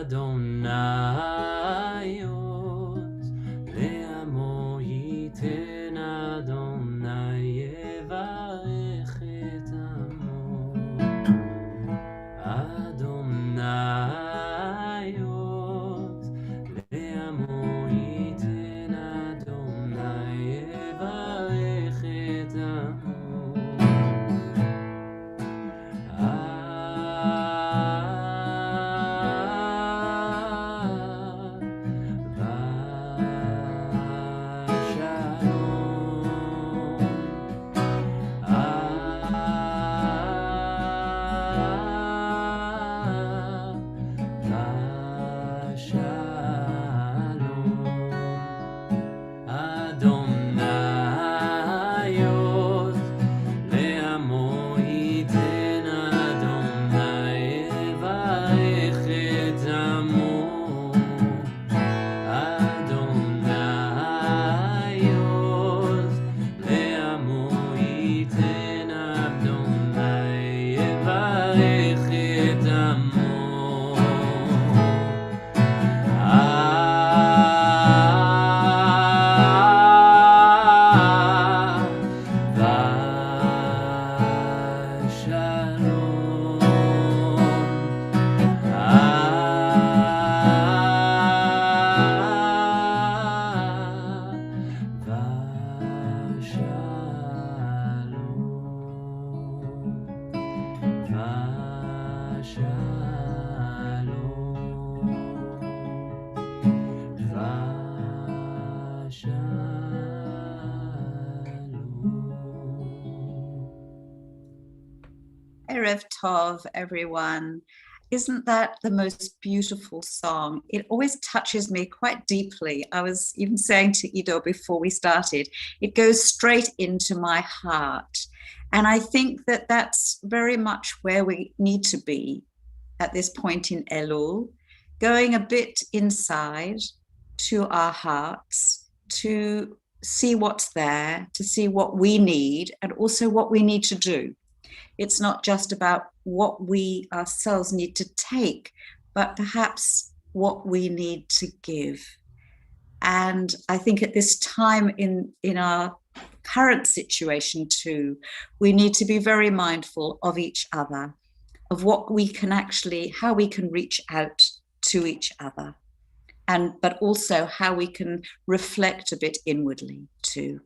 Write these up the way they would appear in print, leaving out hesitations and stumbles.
Adonai Oz le'amo yiten Adonai yevarech et amo Adonai Oz le'amo yiten Adonai yevarech et amo Erev Tov, everyone. Isn't that the most beautiful song? It always touches me quite deeply. I was even saying to Ido before we started, it goes straight into my heart. And I think that that's very much where we need to be at this point in Elul, going a bit inside to our hearts, to see what's there, to see what we need, and also what we need to do. It's not just about what we ourselves need to take, but perhaps what we need to give. And I think at this time in our current situation too, we need to be very mindful of each other, of what we can actually, how we can reach out to each other, but also how we can reflect a bit inwardly too.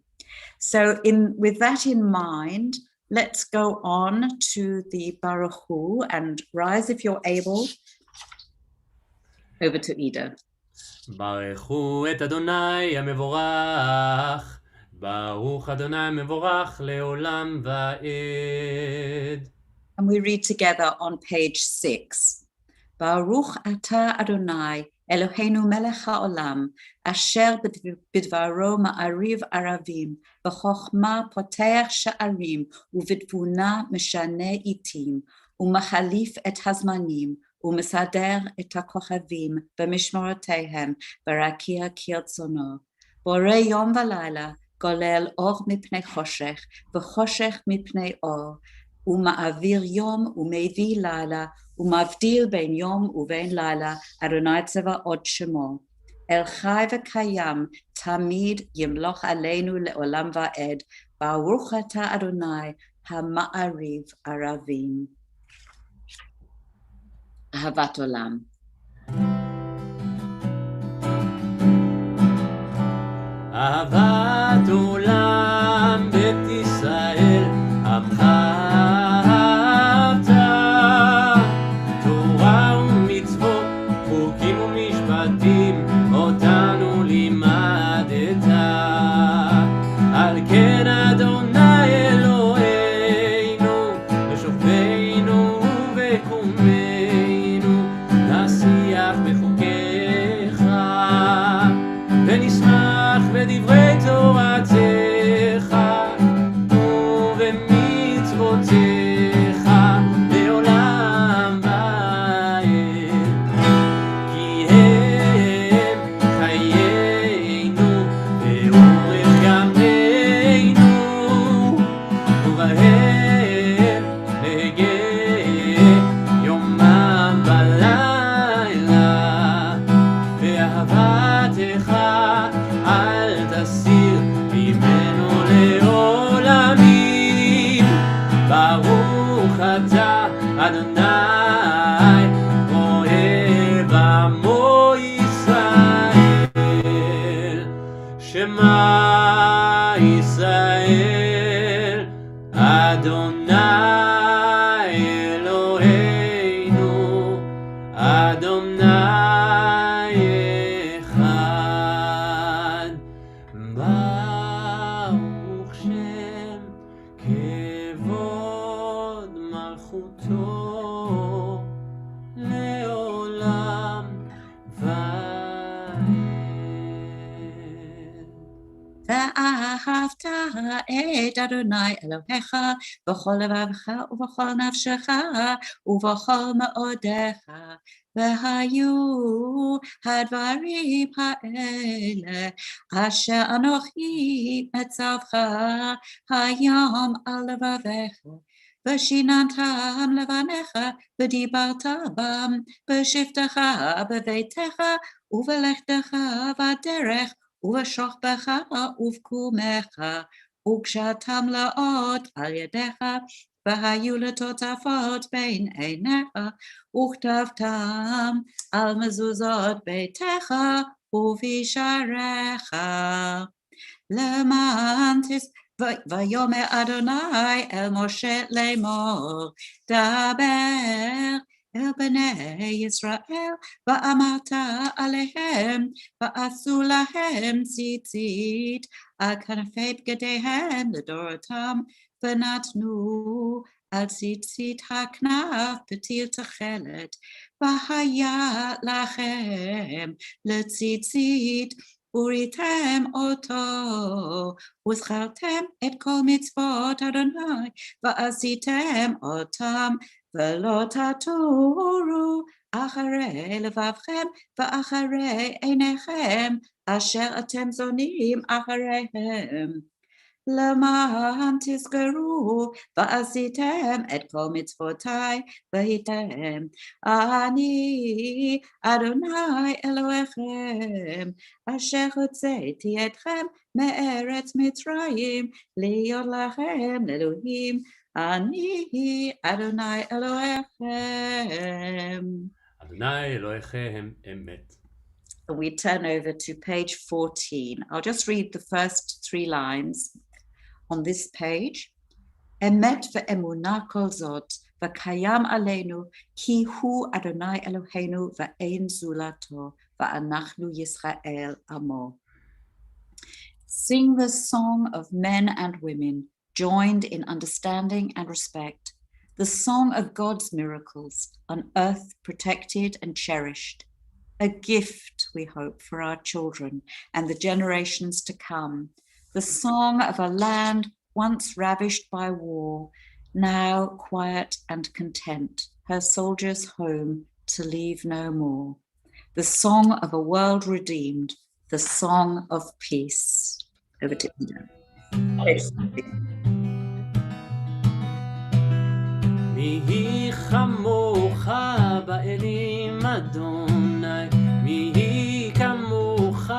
So with that in mind, let's go on to the Baruch Hu, and Rise if you're able. Over to Ida. ברכו את אדוני המבורך, ברוך אדוני המבורך לעולם ועד. And we read together on page 6. Baruch atah Adonai Eloheinu melech haolam, asher bidvaro ma'ariv aravim, b'chochma potech sha'arim, uvidvuna meshane itim, umachalif et hazmanim, umesader et hakochavim, b'mishmorotehem, b'rakia kirtzono. Borei yom v'layla, golel or mipnei choshech, v'choshech mipnei or, uma'avir yom umevi layla, ומבדיל בין יום ובין לילה, אדוני צבאות שמו. אל חי וקיים, תמיד ימלוך עלינו לעולם ועד, ברוך אתה אדוני, המעריב ערבים. אהבת עולם. אהבת עולם בית ישראל, עמך אותנו לימדת, על כן אדוני אלוהינו, בשוכבנו ובקומנו, נשיח בחוקיך, ונשמח בדברי תורה. אדוני אוהב עמו ישראל. שמע ישראל, אדוני אלוהינו, אדוני אחד. ברוך שם כבוד מלכותו לעולם ועד. ואהבת את אדוני אלוהיך בכל לבבך ובכל נפשך ובכל מאודיך. והיו הדברים האלה אשר אנוכי מצווך היום על לבביך, ושיננתם לבניך ודיברת בם בשבתך בביתך ובלכתך בדרך ובשוכבך ובקומך, וקשרתם לאות על ידיך, והיו לטוטפות בין עיניך, וכתבתם על מזוזות ביתך ובשעריך. למען ויאמר אדוני אל משה לאמור, דבר אל בני ישראל, ואמרת עליהם, ועשו להם ציצית על כנפי בגדיהם לדורותם, ונתנו על ציצית הכנף פתיל תכלת, והיה לכם לציצית, וריתם אותו, וזכרתם את כל מצוות אדוני, ועשיתם אותם, ולא תטורו אחרי לבבכם ואחרי עיניכם, אשר אתם זונים אחריהם. למען תזכרו ועשיתם את כל מצוותי והייתם אני אדוני אלוהיכם, אשר הוצאתי אתכם מארץ מצרים להיות לכם לאלוהים. אני אדוני אלוהיכם. אדוני אלוהיכם אמת. We turn over to page 14. I'll just read the first 3 lines on this page. אמת ואמונה כל זאת, וקיים עלינו, כי הוא אדוני אלוהינו ואין זולתו, ואנחנו ישראל עמו. Sing the song of men and women, joined in understanding and respect, the song of God's miracles, on earth protected and cherished, a gift, we hope, for our children and the generations to come, the song of a land once ravished by war, now quiet and content, her soldiers home to leave no more, the song of a world redeemed, the song of peace. Over to you. מי כמוך באלים אדוני, מי כמוך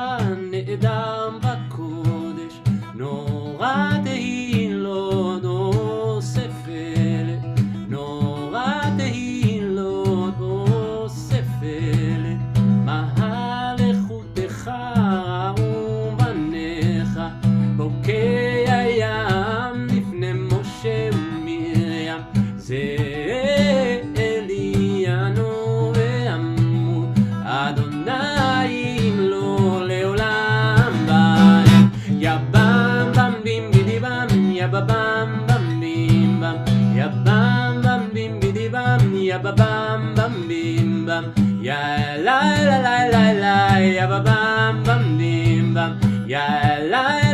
נאדם בקודש, נורא תהילות אוספלת, נורא תהילות אוספלת, מהלכותך ראו בניך, בוקע ים לפני משה ומרים, זה אלינו ועמו, אדוני לו לעולם ועד. יא בם בם בים בידי בם, יא בבם בם בים בם, יא בם בם בים בידי בם, יא בבם בם בים בם, יא לי לי לי לי לי, יא בבם בם בים בם, יא לי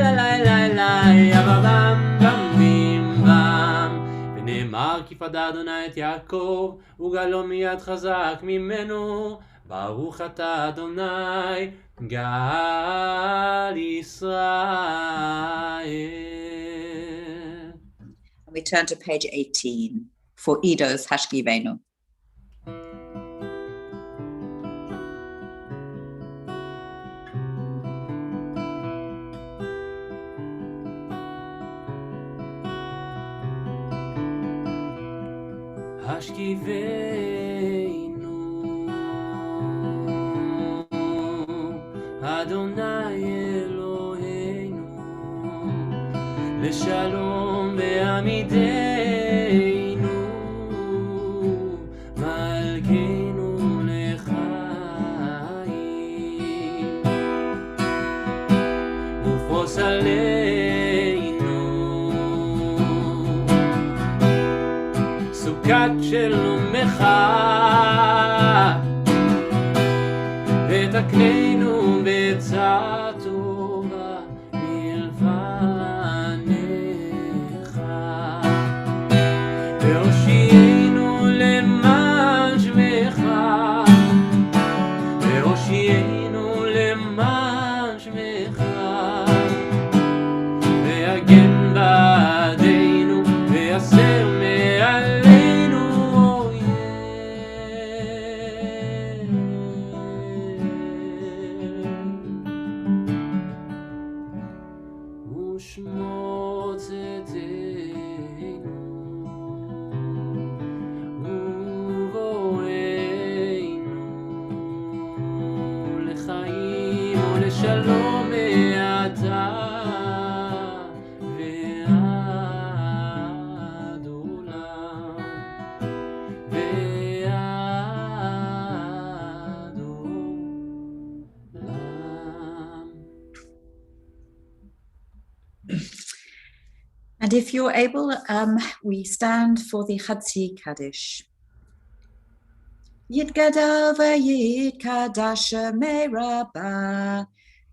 לי לי לי לי, יא בבם בם בים בם. ונאמר כי פדה אדוני את יעקב, וגאלו מיד חזק ממנו, ברוך אתה אדוני גאל ישראל. We turn to page 18 for Ido's Hashkivenu. השכיבנו אדוני אלוהינו לשלום בעמידנו מלכנו לחיים ופרוס עלינו סוכת שלומך ותקננו בעצה טובה מלפניך והושיענו למען שמך והושיענו למען שמך והגן בעדנו והסר מעלינו ושמור צאתנו ובואנו לחיים ולשלום מעתה ועד עולם ועד עולם. And if you're able, we stand for the Chatzi Kaddish. Yitgadal v'yitkadash shemei Rabbah,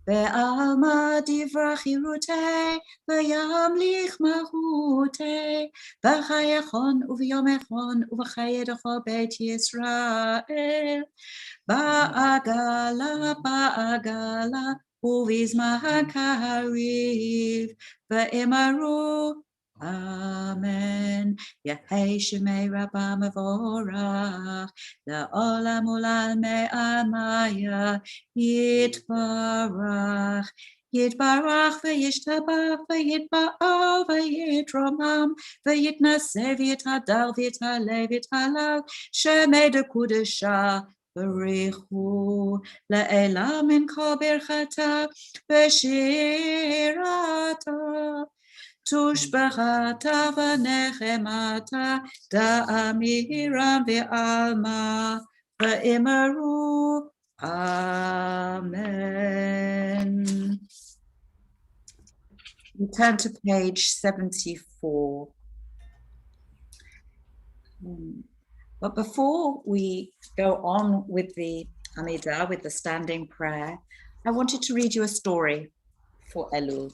ve'alma divrach hirutei, ve'yamlich mahutei, b'chayachon u'v'yomechon u'v'chayedecho beit Yisrael, ba'agala uvizman kariv, ve'imaru Amen. Yehei Shemei Rabbah Mevorach La'olam Olam Me'amaya Yitbarach Yitbarach V'yishtabach V'yitba'al V'yitromam V'yitnaseh V'yitadal V'yitaleh V'yitalal Shemei Dekudesha Barichu Le'elam Min Kol Birchata V'shirata Tushbachata v'nechemata da'amiram v'alma v'imaru. Amen. We turn to page 74. But before we go on with the Amidah, with the standing prayer, I wanted to read you a story for Elul.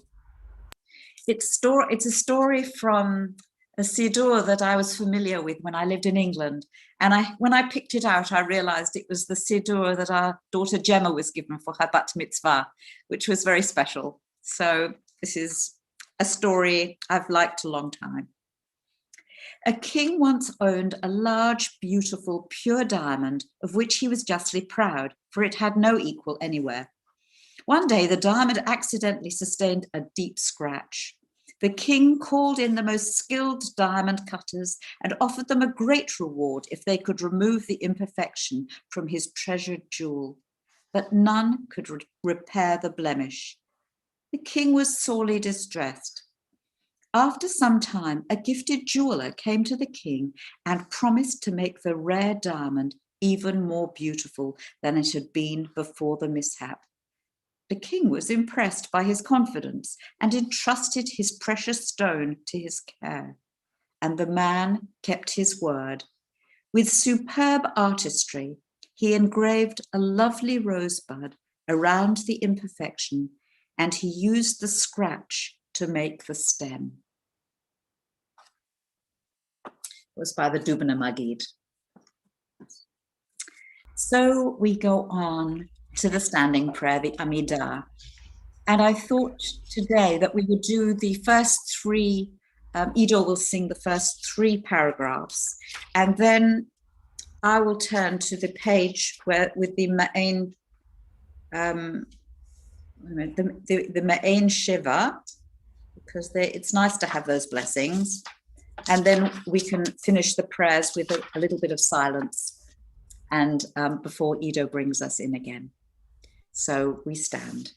It's a story from a siddur that I was familiar with when I lived in England. And when I picked it out, I realized it was the siddur that our daughter Gemma was given for her bat mitzvah, which was very special. So this is a story I've liked a long time. A king once owned a large, beautiful, pure diamond, of which he was justly proud, for it had no equal anywhere. One day, the diamond accidentally sustained a deep scratch. The king called in the most skilled diamond cutters and offered them a great reward if they could remove the imperfection from his treasured jewel. But none could repair the blemish. The king was sorely distressed. After some time, a gifted jeweler came to the king and promised to make the rare diamond even more beautiful than it had been before the mishap. The king was impressed by his confidence and entrusted his precious stone to his care. And the man kept his word. With superb artistry, he engraved a lovely rosebud around the imperfection, and he used the scratch to make the stem. It was by the Dubna Magid. So we go on to the standing prayer, the Amidah. And I thought today that we would do the first three, Ido will sing the first three paragraphs, and then I will turn to the page where with the Ma'ain, the Ma'ain Shiva, because it's nice to have those blessings. And then we can finish the prayers with a little bit of silence and before Ido brings us in again. So we stand.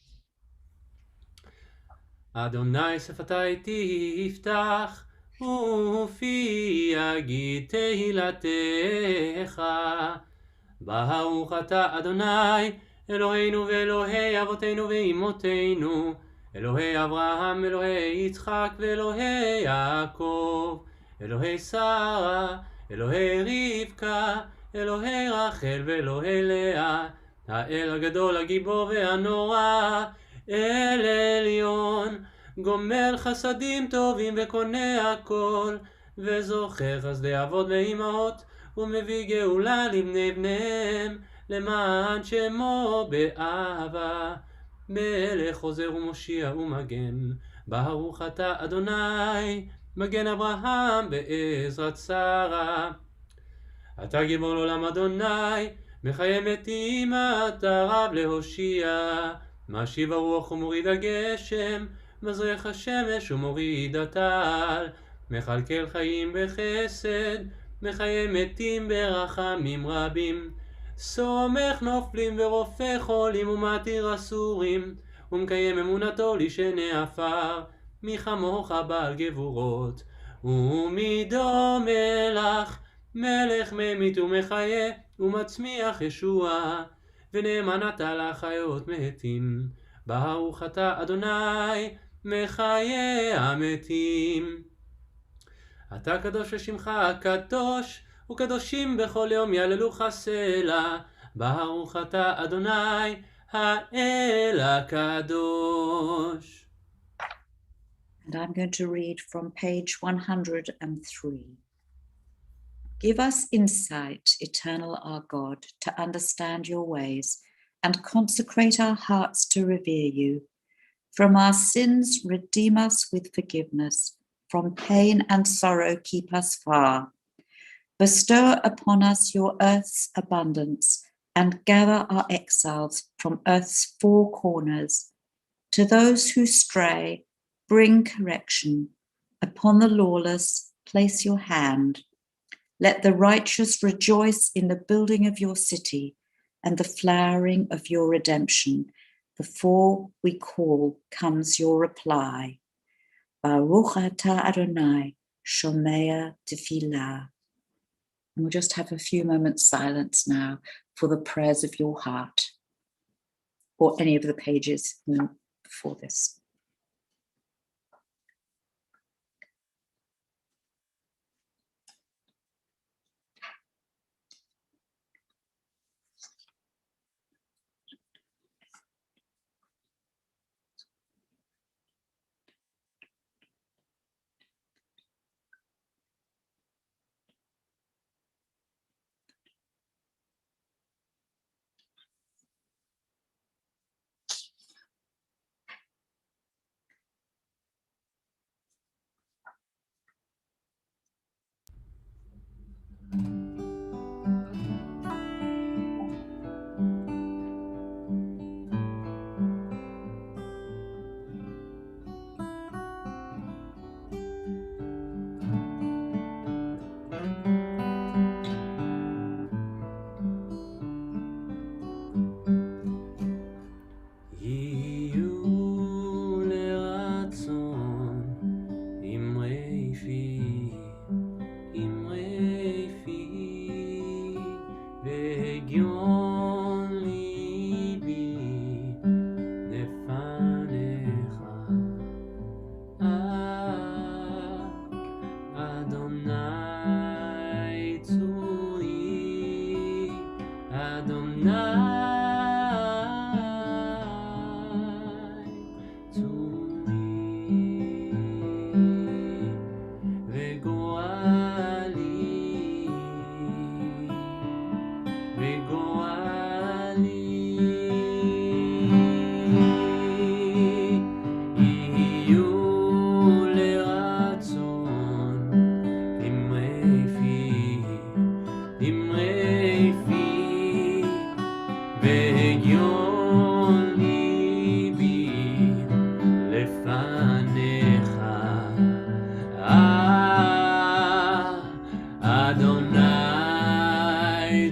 אדוני שפתי תפתח ופי יגיד תהילתך. ברוך אתה אדוני אלוהינו ואלוהי אבותינו ואמותינו, אלוהי אברהם אלוהי יצחק ואלוהי יעקב, אלוהי שרה אלוהי רבקה אלוהי רחל ואלוהי לאה, האל הגדול הגיבור והנורא, אל עליון, גומל חסדים טובים וקונה הכל, וזוכר חסדי אבות ואימהות, ומביא גאולה לבני בניהם, למען שמו באהבה. מלך חוזר ומושיע ומגן, ברוך אתה אדוני, מגן אברהם בעזרת שרה. אתה גיבור לעולם אדוני, מחיי מתים אתה רב להושיע. משיב הרוח ומוריד הגשם, מזריח השמש ומוריד הטל, מכלכל חיים בחסד, מחיי מתים ברחמים רבים. סומך נופלים ורופא חולים ומתיר אסורים, ומקיים אמונתו לשני עפר, מי כמוך בעל גבורות, ומידו מלך, מלך ממית ומחיה, ומצמיח ישועה, ונאמן אתה לחיות מתים. ברוך אתה אדוני מחיי המתים. אתה קדוש ושמך הקדוש, וקדושים בכל יום יעללוך סלע. ברוך אתה אדוני האל הקדוש. And I'm going to read from page 103. Give us insight, eternal our God, to understand your ways, and consecrate our hearts to revere you. From our sins, redeem us with forgiveness. From pain and sorrow, keep us far. Bestow upon us your earth's abundance, and gather our exiles from earth's four corners. To those who stray, bring correction. Upon the lawless, place your hand. Let the righteous rejoice in the building of your city and the flowering of your redemption. Before we call comes your reply. Baruch atah Adonai, shomea tefillah. And we'll just have a few moments silence now for the prayers of your heart, or any of the pages before this.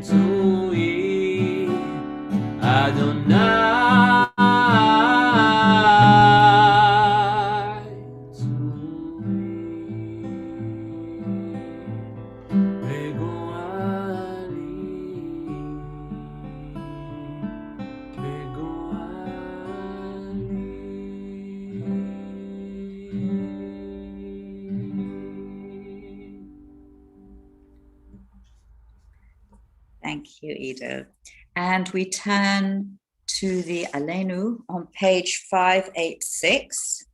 צוי אדוני Thank you, Ido. And we turn to the Aleinu on page 586.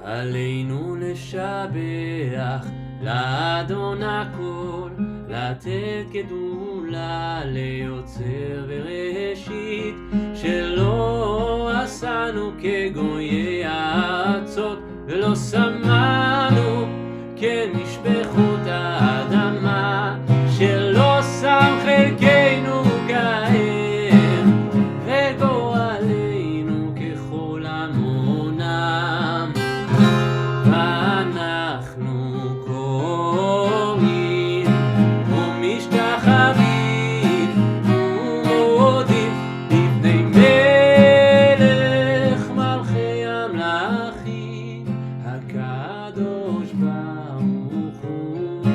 עלינו לשבח לאדון הכל, לתת גדולה ליוצר וראשית, שלא עשנו כגויי הארצות, ולא שמנו כמשפחות האדמה, שלא שם חלקנו כהם, וגורלנו ככל המונם. ואנחנו קוראים ומשתחווים ומודים לפני מלך מלכי המלכים, הקדוש ברוך הוא,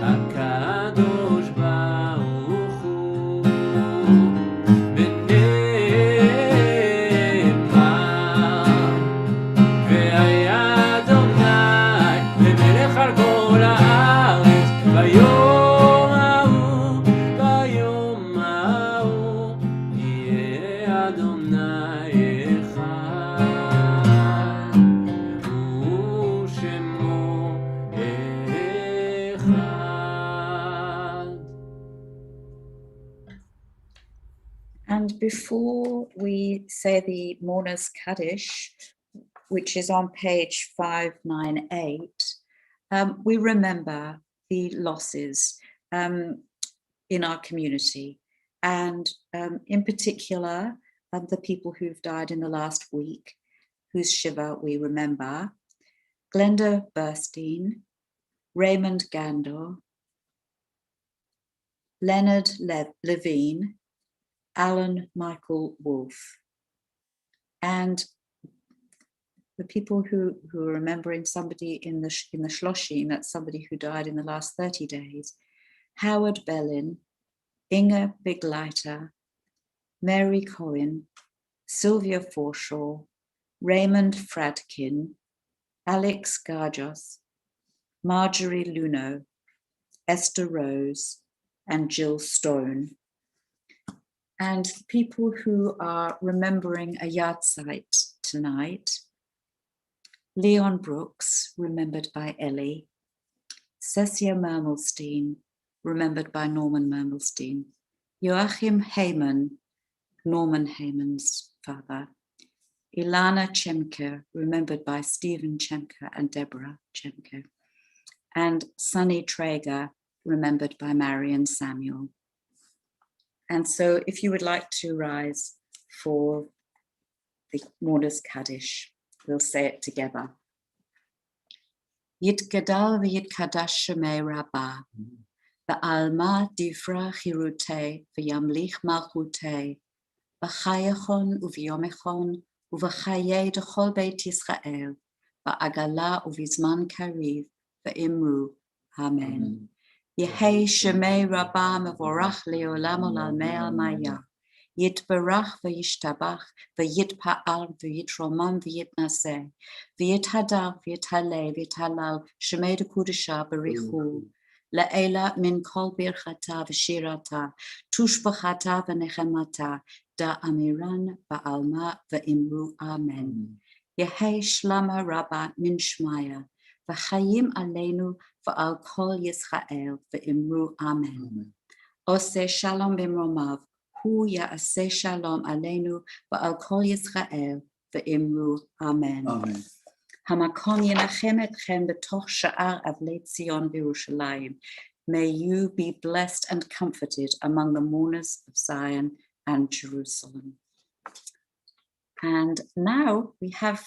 הקדוש ברוך הוא. ונאמר והיה אדוני למלך על כל הארץ, ביום ההוא, ביום ההוא, יהיה אדוני אחד, ושמו אחד. And before we say the Mourner's Kaddish, which is on page 598, we remember the losses in our community, and in particular, the people who've died in the last week, whose Shiva we remember: Glenda Burstein, Raymond Gandor, Leonard Levine, Alan Michael Wolfe. And the people who are remembering somebody in the Shloshim, that's somebody who died in the last 30 days: Howard Bellin, Inga Bigleiter, Mary Cohen, Sylvia Forshaw, Raymond Fradkin, Alex Garjos, Marjorie Luno, Esther Rose, and Jill Stone. And people who are remembering a yahrzeit tonight: Leon Brooks, remembered by Ellie; Cecia Mermelstein, remembered by Norman Mermelstein; Joachim Heyman, Norman Heyman's father; Ilana Chemke, remembered by Stephen Chemke and Deborah Chemke; and Sunny Traeger, remembered by Marion Samuel. And so if you would like to rise for the Mourner's Kaddish, we'll say it together. Yitgadal v'yitkadash shemei Rabbah, v'alma divra chirutei v'yamlich malchutei, v'chayachon uv'yomechon uv'chayei d'chol beit Yisrael, v'agala uv'izman kariv v'imru. Amen. Yehei shemei Rabbah mevorach leolam olamei almaya. Yitbarach v'yishtabach v'yitpa'al v'yitromam v'yitnaseh v'yithadar v'yithaleh v'yithalal shemei dekudesha barichu la'ela min kol birchata v'shirata tushbachata v'nechemata da amiran ba'alma v'imru. Amen. Yehei shlama Rabbah min shmaya v'chayim aleinu v'al kol Yisrael v'imru. Amen. Oseh shalom b'mromav hu ya'aseh shalom aleinu v'al kol Yisrael v'imru. Amen. Amen. Hamakom yenachem etchem b'toch sha'ar avlei Tzion v'Yerushalayim. May you be blessed and comforted among the mourners of Zion and Jerusalem. And now we have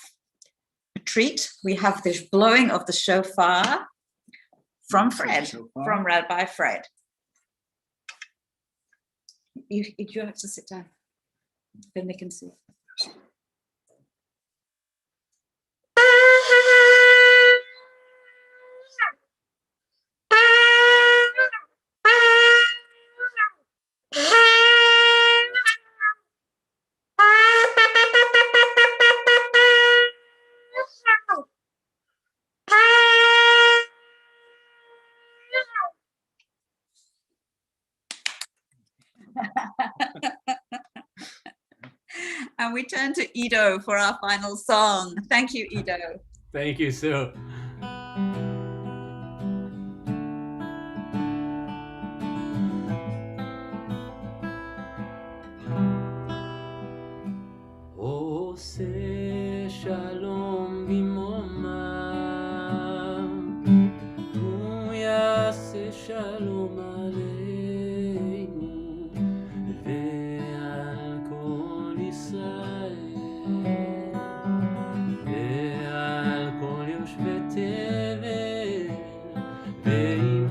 a treat. We have this blowing of the shofar from Fred, from Rabbi Fred. You have to sit down, then they can see. And we turn to Ido for our final song. Thank you, Ido. Thank you, Sue. עושה שלום במרומיו, הוא יעשה שלום עלינו ועל כל ישראל ועל כל יושבי תבל ועמו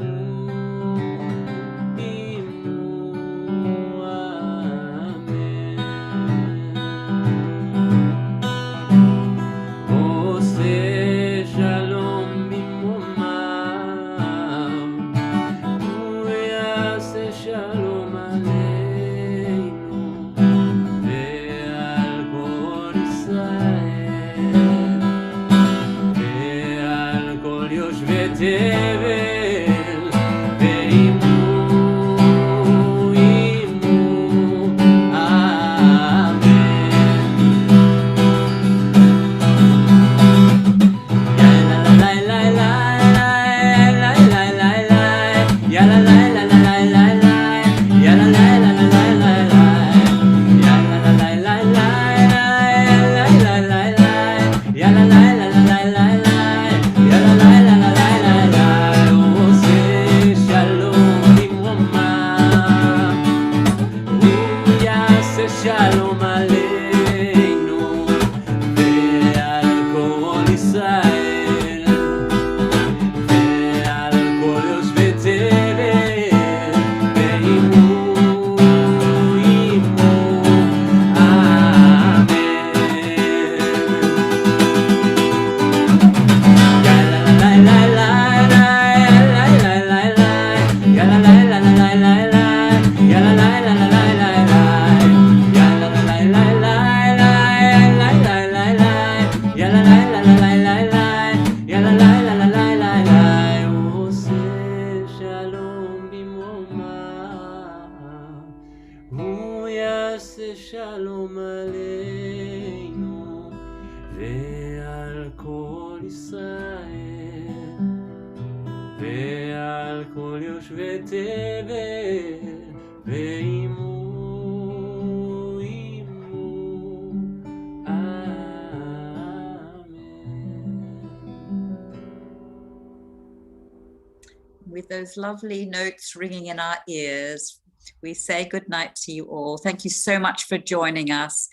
שלום עלינו ועל כל ישראל ועל כל יושבי תבל ועמו With those lovely notes ringing in our ears, we say good night to you all. Thank you so much for joining us.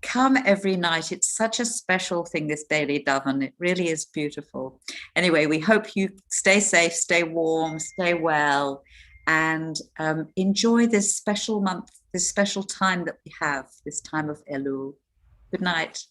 Come every night. It's such a special thing, this daily Daven. It really is beautiful. Anyway, we hope you stay safe, stay warm, stay well, and enjoy this special month, this special time that we have, this time of Elul. Good night.